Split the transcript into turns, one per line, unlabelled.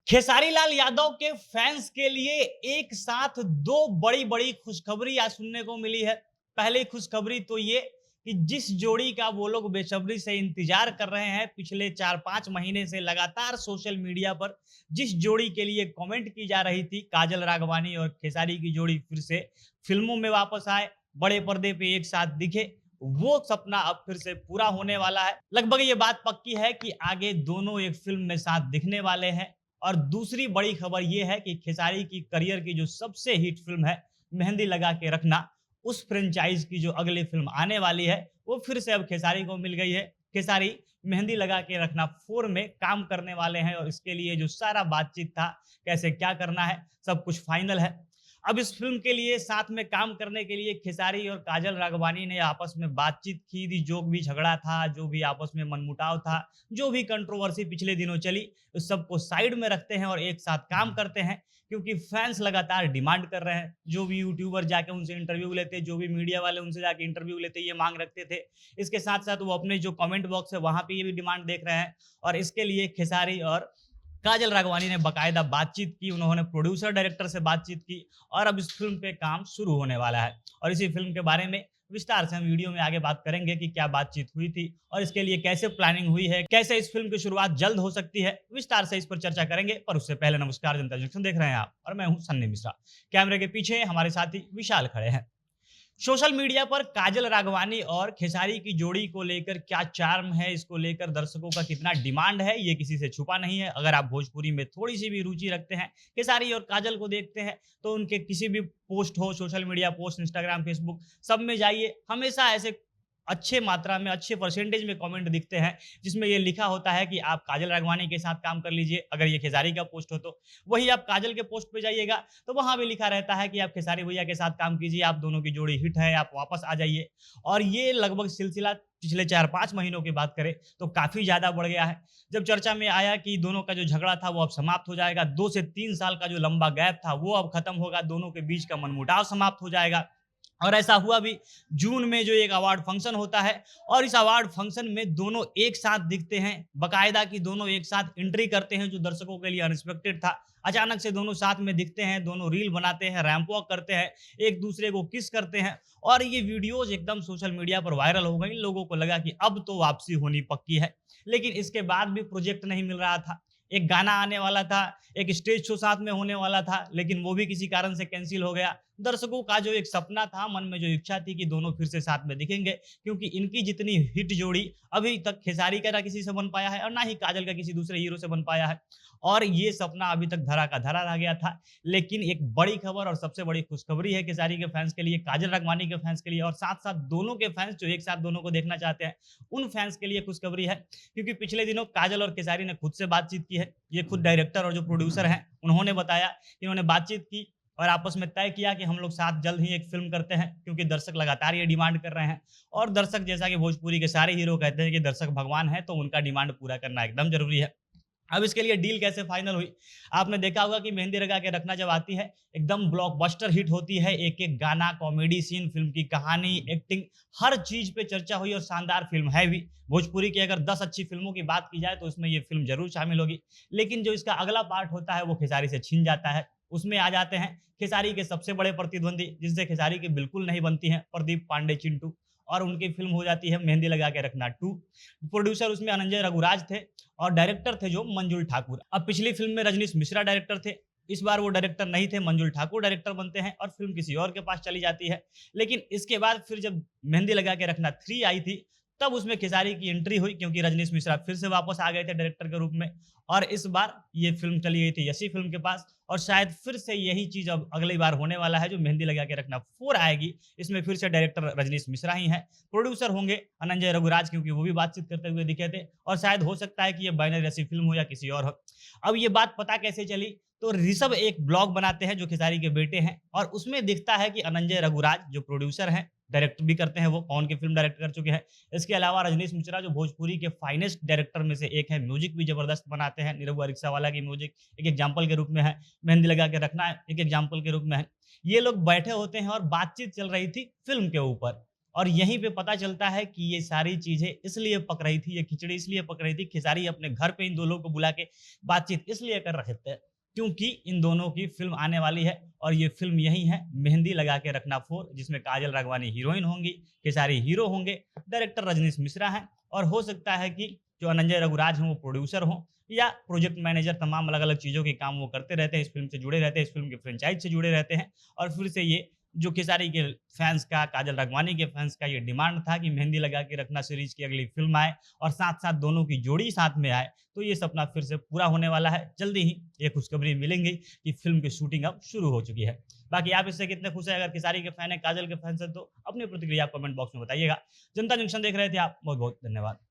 खेसारी लाल यादव के फैंस के लिए एक साथ दो बड़ी-बड़ी खुशखबरी आज सुनने को मिली है। पहली खुशखबरी तो ये कि जिस जोड़ी का वो लोग बेसब्री से इंतजार कर रहे हैं, पिछले 4-5 महीने से लगातार सोशल मीडिया पर जिस जोड़ी के लिए कमेंट की जा रही थी, काजल राघवानी और खेसारी की जोड़ी फिर से फिल्मों में वापस आए, बड़े पर्दे पे एक साथ दिखे, वो सपना अब फिर से पूरा होने वाला है। लगभग ये बात पक्की है कि आगे दोनों एक फ़िल्म में साथ दिखने वाले हैं। और दूसरी बड़ी खबर ये है कि खेसारी की करियर की जो सबसे हिट फ़िल्म है, मेहंदी लगा के रखना, उस फ्रेंचाइज़ की जो अगली फ़िल्म आने वाली है, वो फिर से अब खेसारी को मिल गई है। खेसारी मेहंदी लगा के रखना 4 में काम करने वाले हैं और इसके लिए जो सारा बातचीत था, कैसे क्या करना है, सब कुछ फाइनल है। अब इस फ़िल्म के लिए साथ में काम करने के लिए खेसारी और काजल राघवानी ने आपस में बातचीत की थी, जो भी झगड़ा था, जो भी आपस में मनमुटाव था, जो भी कंट्रोवर्सी पिछले दिनों चली, उस सबको साइड में रखते हैं और एक साथ काम करते हैं, क्योंकि फैन्स लगातार डिमांड कर रहे हैं। जो भी यूट्यूबर जाके उनसे इंटरव्यू लेते, जो भी मीडिया वाले उनसे जाके इंटरव्यू लेते, ये माँग रखते थे। इसके साथ-साथ वो अपने जो कमेंट बॉक्स है, वहाँ पे ये भी डिमांड देख रहे हैं और इसके लिए खेसारी और काजल राघवानी ने बाकायदा बातचीत की, उन्होंने प्रोड्यूसर डायरेक्टर से बातचीत की और अब इस फ़िल्म पे काम शुरू होने वाला है। और इसी फ़िल्म के बारे में विस्तार से हम वीडियो में आगे बात करेंगे कि क्या बातचीत हुई थी और इसके लिए कैसे प्लानिंग हुई है, कैसे इस फ़िल्म की शुरुआत जल्द हो सकती है, विस्तार से इस पर चर्चा करेंगे। पर उससे पहले नमस्कार, जनता जंक्शन देख रहे हैं आप और मैं हूँ सन्नी मिश्रा। कैमरे के पीछे हमारे साथी विशाल खड़े हैं। सोशल मीडिया पर काजल राघवानी और खेसारी की जोड़ी को लेकर क्या चार्म है, इसको लेकर दर्शकों का कितना डिमांड है, ये किसी से छुपा नहीं है। अगर आप भोजपुरी में थोड़ी-सी भी रुचि रखते हैं, खेसारी और काजल को देखते हैं, तो उनके किसी भी पोस्ट हो, social media post, Instagram, Facebook, सब में जाइए, हमेशा ऐसे अच्छे मात्रा में, अच्छे परसेंटेज में कमेंट दिखते हैं, जिसमें ये लिखा होता है कि आप काजल राघवानी के साथ काम कर लीजिए, अगर ये खेसारी का पोस्ट हो तो। वहीं आप काजल के पोस्ट पे जाइएगा, तो वहाँ भी लिखा रहता है कि आप खेसारी भैया के साथ काम कीजिए, आप दोनों की जोड़ी हिट है, आप वापस आ जाइए। और ये लगभग सिलसिला पिछले 4-5 महीनों की बात करें, तो काफ़ी ज़्यादा बढ़ गया है। जब चर्चा में आया कि दोनों का जो झगड़ा था, वो अब समाप्त हो जाएगा, 2 से 3 साल का जो लंबा गैप था, वो अब खत्म होगा, दोनों के बीच का मनमुटाव समाप्त हो जाएगा। और ऐसा हुआ भी। जून में जो एक अवार्ड फंक्शन होता है और इस अवार्ड फंक्शन में दोनों एक साथ दिखते हैं, बकायदा कि दोनों एक साथ एंट्री करते हैं, जो दर्शकों के लिए अनएक्सपेक्टेड था। अचानक से दोनों साथ में दिखते हैं, दोनों रील बनाते हैं, रैंप वॉक करते हैं, एक दूसरे को किस करते हैं और ये वीडियोज एकदम सोशल मीडिया पर वायरल हो गई। लोगों को लगा कि अब तो वापसी होनी पक्की है, लेकिन इसके बाद भी प्रोजेक्ट नहीं मिल रहा था। एक गाना आने वाला था, एक स्टेज शो साथ में होने वाला था, लेकिन वो भी किसी कारण से कैंसिल हो गया। दर्शकों का जो एक सपना था, मन में जो इच्छा थी कि दोनों फिर से साथ में दिखेंगे, क्योंकि इनकी जितनी हिट जोड़ी अभी तक खेसारी का ना किसी से बन पाया है और ना ही काजल का किसी दूसरे हीरो से बन पाया है। और ये सपना अभी तक धरा का धरा रह गया था। लेकिन एक बड़ी खबर और सबसे बड़ी खुशखबरी है खेसारी के फैंस के लिए, काजल राघवानी के फैंस के लिए और साथ-साथ दोनों के फैंस जो एक साथ दोनों को देखना चाहते हैं, उन फैंस के लिए खुशखबरी है। क्योंकि पिछले दिनों काजल और खेसारी ने खुद से बातचीत की है। ये खुद डायरेक्टर और जो प्रोड्यूसर हैं, उन्होंने बताया कि इन्होंने बातचीत की और आपस में तय किया कि हम लोग साथ जल्द ही एक फ़िल्म करते हैं, क्योंकि दर्शक लगातार ये डिमांड कर रहे हैं और दर्शक, जैसा कि भोजपुरी के सारे हीरो कहते हैं कि दर्शक भगवान हैं, तो उनका डिमांड पूरा करना एकदम ज़रूरी है। अब इसके लिए डील कैसे फाइनल हुई? आपने देखा होगा कि मेहंदी लगा के रखना जब आती है, एकदम ब्लॉकबस्टर हिट होती है। एक-एक गाना, कॉमेडी सीन, फ़िल्म की कहानी, एक्टिंग, हर चीज़ पे चर्चा हुई और शानदार फ़िल्म है भी। भोजपुरी की अगर 10 अच्छी फ़िल्मों की बात की जाए, तो इसमें ये फ़िल्म ज़रूर शामिल होगी। लेकिन जो इसका अगला पार्ट होता है, वो खेसारी से छिन जाता है। उसमें आ जाते हैं खेसारी के सबसे बड़े प्रतिद्वंदी, जिनसे खेसारी की बिल्कुल नहीं बनती हैं, प्रदीप पांडे चिंटू, और उनकी फ़िल्म हो जाती है मेहंदी लगा के रखना 2। प्रोड्यूसर उसमें अनंजय रघुराज थे और डायरेक्टर थे जो मंजुल ठाकुर। अब पिछली फ़िल्म में रजनीश मिश्रा डायरेक्टर थे, इस बार वो डायरेक्टर नहीं थे, मंजुल ठाकुर डायरेक्टर बनते हैं और फ़िल्म किसी और के पास चली जाती है। लेकिन इसके बाद फिर जब मेहंदी लगा के रखना 3 आई थी, तब उसमें खेसारी की एंट्री हुई, क्योंकि रजनीश मिश्रा फिर से वापस आ गए थे डायरेक्टर के रूप में और इस बार ये फ़िल्म चली गई थी यशी फ़िल्म के पास और शायद फिर से यही चीज़ अब अगली बार होने वाला है, जो मेहंदी लगा के रखना 4 आएगी। इसमें फिर से डायरेक्टर रजनीश मिश्रा ही हैं, प्रोड्यूसर होंगे अनंजय रघुराज, क्योंकि वो भी बातचीत करते हुए दिखे थे और शायद हो सकता है कि ये बैनर जैसी फ़िल्म हो या किसी और हो। अब ये बात पता कैसे चली? तो ऋषभ एक ब्लॉग बनाते हैं जो खेसारी के बेटे हैं और उसमें दिखता है कि अनंजय रघुराज जो प्रोड्यूसर हैं, डायरेक्ट भी करते हैं, वो कौन की फ़िल्म डायरेक्ट कर चुके हैं। इसके अलावा रजनीश मिश्रा जो भोजपुरी के फाइनेस्ट डायरेक्टर में से एक है, म्यूज़िक भी ज़बरदस्त बनाते हैं। निरहुआ रिक्शावाला की म्यूज़िक एक एग्ज़ाम्पल के रूप में है, मेहंदी लगा के रखना एक एग्ज़ाम्पल के रूप में है। ये लोग बैठे होते हैं और बातचीत चल रही थी फ़िल्म के ऊपर। और यहीं पे पता चलता है कि ये सारी चीज़ें इसलिए पक रही थी, ये खिचड़ी इसलिए पक रही थी, खेसारी अपने घर पे इन 2 लोगों को बुला के बातचीत इसलिए कर रहे थे, क्योंकि इन दोनों की फ़िल्म आने वाली है और ये फ़िल्म यही है, मेहंदी लगा के रखना 4, जिसमें काजल राघवानी हीरोइन होंगी, खेसारी हीरो होंगे, डायरेक्टर रजनीश मिश्रा हैं और हो सकता है कि जो अनंजय रघुराज हैं वो प्रोड्यूसर हों या प्रोजेक्ट मैनेजर, तमाम अलग-अलग चीज़ों के काम वो करते रहते हैं, इस फ़िल्म से जुड़े रहते हैं, इस फ़िल्म के फ्रेंचाइज़ से जुड़े रहते हैं और फिर से ये जो खेसारी के फैन्स का, काजल राघवानी के फैन्स का ये डिमांड था कि मेहंदी लगा के रखना सीरीज़ की अगली फ़िल्म आए और साथ-साथ दोनों की जोड़ी साथ में आए, तो ये सपना फिर से पूरा होने वाला है। जल्दी ही ये खुशखबरी मिलेंगी कि फ़िल्म की शूटिंग अब शुरू हो चुकी है। बाकी आप इससे कितने खुश हैं? अगर खेसारी के फैन हैं, काजल के फैन्स हैं, तो अपनी प्रतिक्रिया कमेंट बॉक्स में बताइएगा। जनता जंक्शन देख रहे थे आप, बहुत-बहुत धन्यवाद।